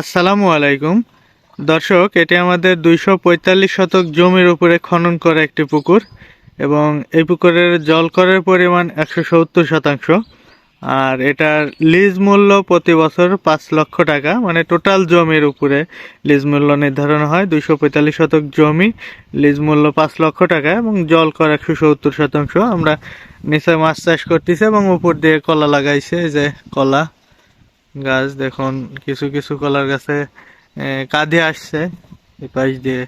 আসসালামু আলাইকুম দর্শক, এটি আমাদের 245 শতক জমির উপরে খনন করা একটি পুকুর এবং এই পুকুরের জলকরের পরিমাণ 170%। আর এটার লিজ মূল্য প্রতি বছর 5 লক্ষ টাকা, মানে টোটাল জমির উপরে লিজ মূল্য নির্ধারণ হয়। 245 শতক জমি, লিজ মূল্য 5 লক্ষ টাকা এবং জলকর 170%। আমরা নিচে মাছ চাষ করতেছি এবং উপর দিয়ে কলা লাগাইছে। এই যে কলা গাছ দেখুন, কিছু কিছু কলার গাছে কাঁধে আসছে এই পাশ দিয়ে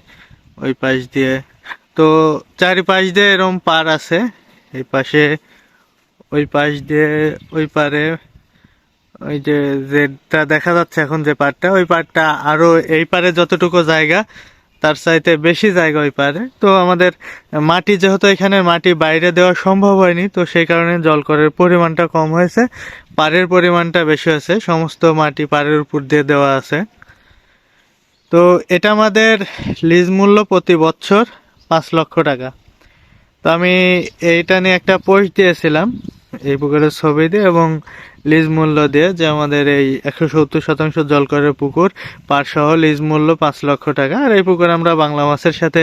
ওই পাশ দিয়ে। তো চারিপাশ দিয়ে এরকম পার আছে, এই পাশে ওই পাশ দিয়ে ওই পারে। ওই যে যেটা দেখা যাচ্ছে এখন, যে পারটা, ওই পারটা আরো এই পারে যতটুকু জায়গা তার চাইতে বেশি জায়গা ওই পারে। তো আমাদের মাটি, যেহেতু এখানে মাটি বাইরে দেওয়া সম্ভব হয়নি, তো সেই কারণে জলকরের পরিমাণটা কম হয়েছে, পাড়ের পরিমাণটা বেশি হয়েছে। সমস্ত মাটি পাড়ের উপর দিয়ে দেওয়া আছে। তো এটা আমাদের লিজ মূল্য প্রতি বছর 5 লক্ষ টাকা। তো আমি এইটা নিয়ে একটা পোস্ট দিয়েছিলাম এই পুকুরের ছবি দিয়ে এবং লিজ মূল্য দিয়ে, যে আমাদের এই 170% জলকরের পুকুর, পার সহ লিজ মূল্য 5 লক্ষ টাকা। আর এই পুকুরে আমরা বাংলা মাছের সাথে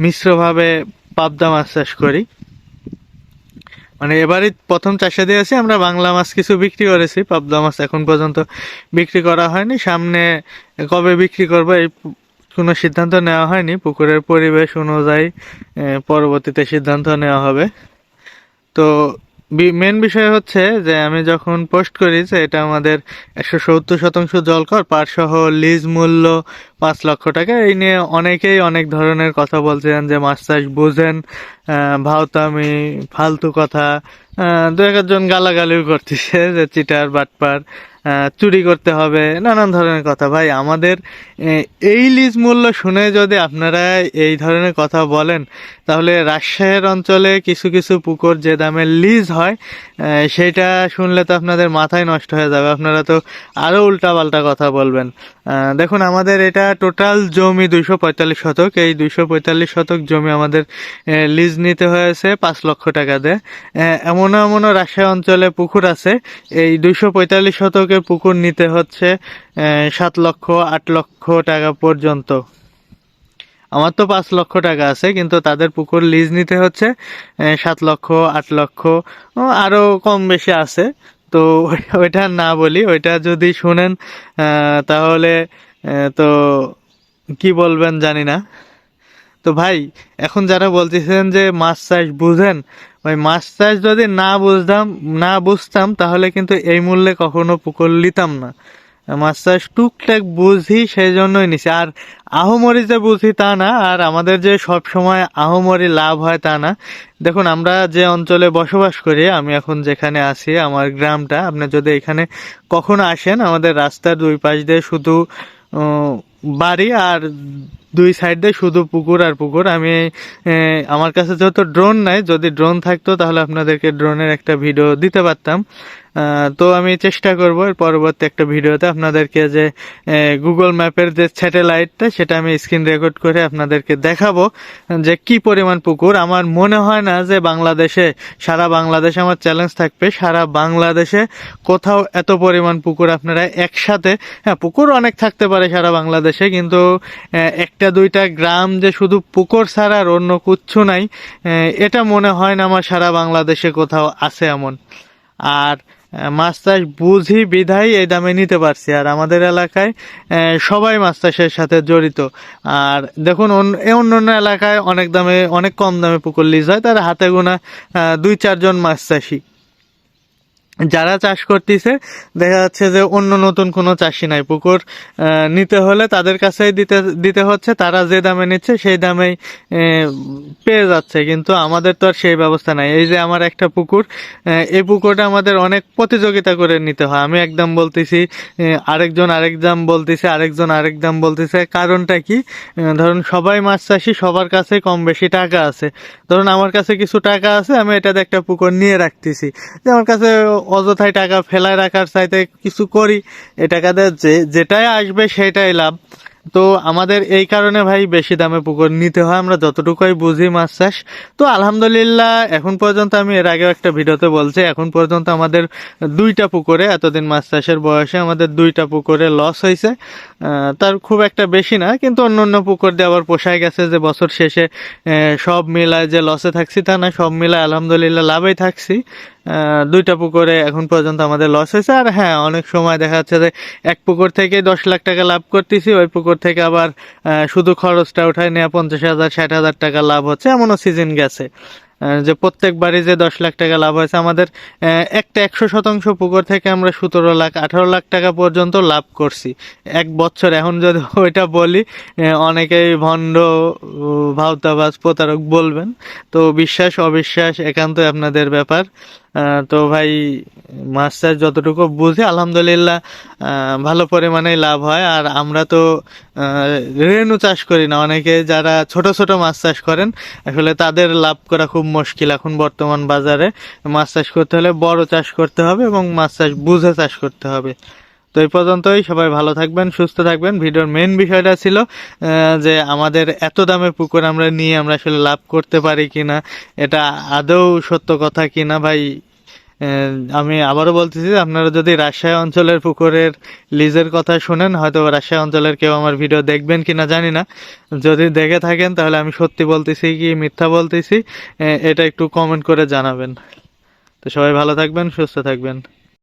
মিশ্রভাবে পাবদা মাছ চাষ করি। মানে এবারই প্রথম চাষে দিয়েছি আমরা বাংলা মাছ, কিছু বিক্রি করেছি, পাবদা মাছ এখন পর্যন্ত বিক্রি করা হয়নি। সামনে কবে বিক্রি করবো এই কোনো সিদ্ধান্ত নেওয়া হয়নি। পুকুরের পরিবেশ অনুযায়ী পরবর্তীতে সিদ্ধান্ত নেওয়া হবে। তো মেন বিষয় হচ্ছে যে আমি যখন পোস্ট করি যে এটা আমাদের 170% জলকর, পার সহ লিজ মূল্য 5 লক্ষ টাকা, এই নিয়ে অনেকেই অনেক ধরনের কথা বলছেন যে মাছ চাষ বুঝেন, ভাওতামি, ফালতু কথা, দু একজন গালাগালিও করতেছে যে চিটার বাটপার, চুরি করতে হবে, নানান ধরনের কথা। ভাই, আমাদের এই লিজ মূল্য শুনে যদি আপনারা এই ধরনের কথা বলেন, তাহলে রাজশাহীর অঞ্চলে কিছু কিছু পুকুর যে দামে লিজ হয়, সেটা শুনলে তো আপনাদের মাথায় নষ্ট হয়ে যাবে। আপনারা তো আরো উল্টা পাল্টা কথা বলবেন। দেখুন, আমাদের এটা টোটাল জমি 245 শতক। এই 245 শতক জমি আমাদের লিজ নিতে হয়েছে 5 লক্ষ টাকা দিয়ে। এমনও এমনও রাজশাহী অঞ্চলে পুকুর আছে, এই 245 শতকের পুকুর নিতে হচ্ছে 7 লক্ষ 8 লক্ষ টাকা পর্যন্ত। আমার তো 5 লক্ষ টাকা আছে, কিন্তু তাদের পুকুর লিজ নিতে হচ্ছে 7 লক্ষ 8 লক্ষ, আরো কম বেশি আছে। তো ওইটা না বলি, ওইটা যদি শুনেন তাহলে তো কি বলবেন জানি না। তো ভাই, এখন যারা বলতেছেন যে মাছ চাষ বুঝেন, ভাই মাছ চাষ যদি না বুঝতাম তাহলে কিন্তু এই মূল্যে কখনো পুকুর নিতাম না। মাছ চাষ টুকটাক বুঝি, সেই জন্যই নিছি। আর আহামরি যে বুঝি তা না, আর আমাদের যে সব সময় আহামরি লাভ হয় তা না। দেখুন, আমরা যে অঞ্চলে বসবাস করি, আমি এখন যেখানে আছি, আমার গ্রামটা, আপনি যদি এখানে কখনো আসেন, আমাদের রাস্তার দুই পাশ দিয়ে শুধু বাড়ি, আর দুই সাইড দিয়ে শুধু পুকুর আর পুকুর। আমি আমার কাছে যেহেতু ড্রোন নাই, যদি ড্রোন থাকতো তাহলে আপনাদেরকে ড্রোনের একটা ভিডিও দিতে পারতাম। তো আমি চেষ্টা করব এর পরবর্তী একটা ভিডিওতে আপনাদেরকে যে গুগল ম্যাপের যে স্যাটেলাইটটা, সেটা আমি স্ক্রিন রেকর্ড করে আপনাদেরকে দেখাবো যে কি পরিমাণ পুকুর। আমার মনে হয় না যে সারা বাংলাদেশে আমার চ্যালেঞ্জ থাকবে, সারা বাংলাদেশে কোথাও এত পরিমাণ পুকুর আপনারা একসাথে, হ্যাঁ পুকুর অনেক থাকতে পারে সারা বাংলাদেশে, কিন্তু একটা দুইটা গ্রাম যে শুধু পুকুর ছাড়া আর অন্য কিচ্ছু নাই, এটা মনে হয় না আমার সারা বাংলাদেশে কোথাও আছে এমন। আর মাছ চাষ বুঝি বিধায় এই দামে নিতে পারছি। আর আমাদের এলাকায় সবাই মাছ চাষের সাথে জড়িত। আর দেখুন, অন্য এলাকায় অনেক কম দামে পুকুর লিজ হয়, তারা হাতে গোনা 2-4 জন মাছ চাষি যারা চাষ করতেছে। দেখা যাচ্ছে যে অন্য নতুন কোনো চাষি নাই, পুকুর নিতে হলে তাদের কাছেই দিতে হচ্ছে, তারা যে দামে নিচ্ছে সেই দামেই পেয়ে যাচ্ছে। কিন্তু আমাদের তো আর সেই ব্যবস্থা নাই। এই যে আমার একটা পুকুর, এই পুকুরটা আমাদের অনেক প্রতিযোগিতা করে নিতে হয়। আমি এক দাম বলতেছি, আরেকজন আরেক দাম বলতেছে, আরেকজন আরেক দাম বলতেছে। কারণটা কি? ধরুন সবাই মাছ চাষি, সবার কাছে কম বেশি টাকা আছে। ধরুন আমার কাছে কিছু টাকা আছে, আমি এটাতে একটা পুকুর নিয়ে রাখতেছি, যে আমার কাছে অযথায় টাকা ফেলায় রাখার চাইতে কিছু করি, এ টাকা দিয়ে যেটাই আসবে সেটাই লাভ। তো আমাদের এই কারণে ভাই বেশি দামে পুকুর নিতে হয়, আমরা যতটুকুই বুঝি মাছ চাষ। তো আলহামদুলিল্লাহ এখন পর্যন্ত, আমি এর আগেও একটা ভিডিওতে বলছি, এখন পর্যন্ত আমাদের 2টা পুকুরে, এতদিন মাছ চাষের বয়সে আমাদের 2টা পুকুরে লস হয়েছে। তার খুব একটা বেশি না, কিন্তু অন্য অন্য পুকুর দিয়ে আবার পোষায় গেছে যে বছর শেষে সব মিলায় যে লসে থাকছি তা না, সব মিলায় আলহামদুলিল্লাহ লাভেই থাকছি। 2টা পুকুরে এখন পর্যন্ত আমাদের লস হয়েছে। আর হ্যাঁ, অনেক সময় দেখা যাচ্ছে যে এক পুকুর থেকে 10 লাখ টাকা লাভ করতেছি, ওই পুকুর থেকে আবার শুধু খরচটা উঠায় নেওয়া 50,000 60,000 টাকা লাভ হচ্ছে, এমনও সিজন গেছে। যে প্রত্যেকবারই যে 10 লাখ টাকা লাভ হয়েছে আমাদের, একটা 100% পুকুর থেকে আমরা 17 লাখ 18 লাখ টাকা পর্যন্ত লাভ করছি এক বছর। এখন যদি ওইটা বলি, অনেকেই ভণ্ড, ভাওতাবাজ, প্রতারক বলবেন। তো বিশ্বাস অবিশ্বাস একান্তই আপনাদের ব্যাপার। তো ভাই, মাছ চাষ যতটুকু বুঝি আলহামদুলিল্লাহ ভালো পরিমাণে লাভ হয়। আর আমরা তো রেনু চাষ করি না, অনেকে যারা ছোট ছোট মাছ চাষ করেন, আসলে তাদের লাভ করা খুব মুশকিল এখন বর্তমান বাজারে। মাছ চাষ করতে হলে বড় চাষ করতে হবে এবং মাছ চাষ বুঝে চাষ করতে হবে। তো এই পর্যন্তই, সবাই ভালো থাকবেন, সুস্থ থাকবেন। ভিডিওর মেইন বিষয়টা ছিল যে আমাদের এত দামে পুকুর আমরা নিয়ে আমরা আসলে লাভ করতে পারি কিনা, এটা আদৌ সত্য কথা কিনা ভাই। আমি আবারও বলতেছি, আপনারা যদি রাজশাহী অঞ্চলের পুকুরের লিজের কথা শুনেন, হয়তো রাজশাহী অঞ্চলের কেউ আমার ভিডিও দেখবেন কিনা জানি না। যদি দেখে থাকেন তাহলে আমি সত্যি বলতেছি কি মিথ্যা বলতেছি, এটা একটু কমেন্ট করে জানাবেন। তো সবাই ভালো থাকবেন, সুস্থ থাকবেন।